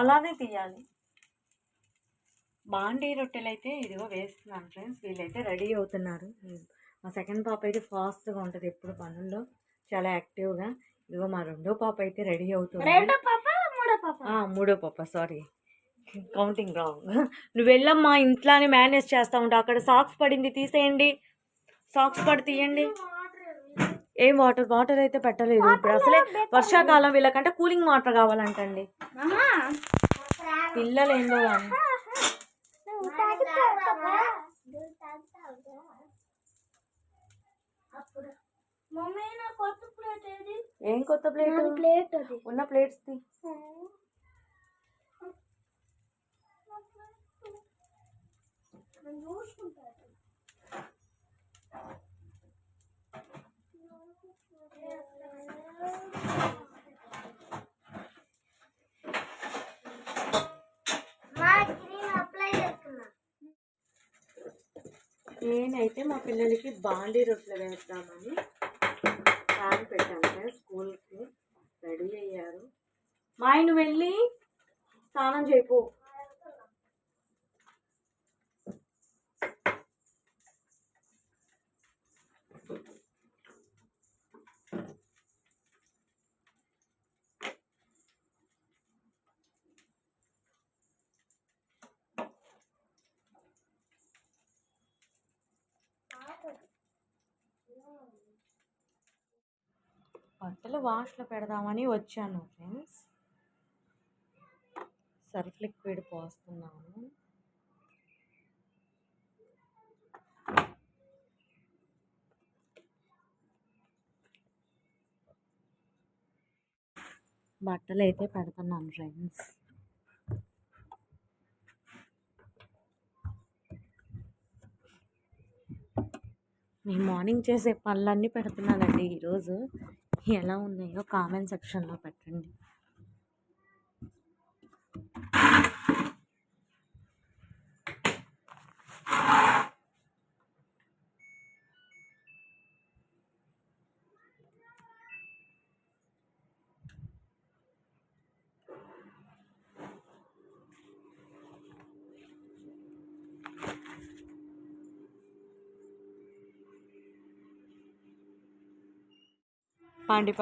అలానే తీయాలి. బాండీ రొట్టెలు అయితే ఇదిగో వేస్తున్నాను ఫ్రెండ్స్. వీళ్ళైతే రెడీ అవుతున్నారు. మా సెకండ్ పాప అయితే ఫాస్ట్గా ఉంటుంది ఎప్పుడు పనుల్లో, చాలా యాక్టివ్గా. ఇదిగో మా రెండో పాప అయితే రెడీ అవుతుంది. మూడో పాప సారీ, కౌంటింగ్ రాంగ్. నువ్వు వెళ్ళమ్మా, ఇంట్లోనే మేనేజ్ చేస్తూ ఉంటా. అక్కడ సాక్స్ పడింది, తీసేయండి. సాక్స్ పడి తీయండి. ఏం వాటర్ అయితే పెట్టలేదు ఇప్పుడు. అసలే వర్షాకాలం, వీళ్ళకంటే కూలింగ్ వాటర్ కావాలంటండి. పిల్లలు ఏందో కానీ. ఏం కొత్త ప్లేట్? ఉన్న ప్లేట్స్ తీ. నేనైతే మా పిల్లలకి బాండీ రొట్టెలు వేద్దామని ప్యాన్ పెట్టాను. స్కూల్కి రెడీ అయ్యారు. మా ఆయన వెళ్ళి స్నానం చేయపో. బట్టలు వాష్లో పెడదామని వచ్చాను ఫ్రెండ్స్. సర్ఫ్ లిక్విడ్ పోస్తున్నాను. బట్టలు అయితే పెడుతున్నాను ఫ్రెండ్స్. నేను మార్నింగ్ చేసే పనులన్నీ పెడుతున్నానండి ఈరోజు. ఎలా ఉన్నాయో కామెంట్ సెక్షన్లో పెట్టండి. పండి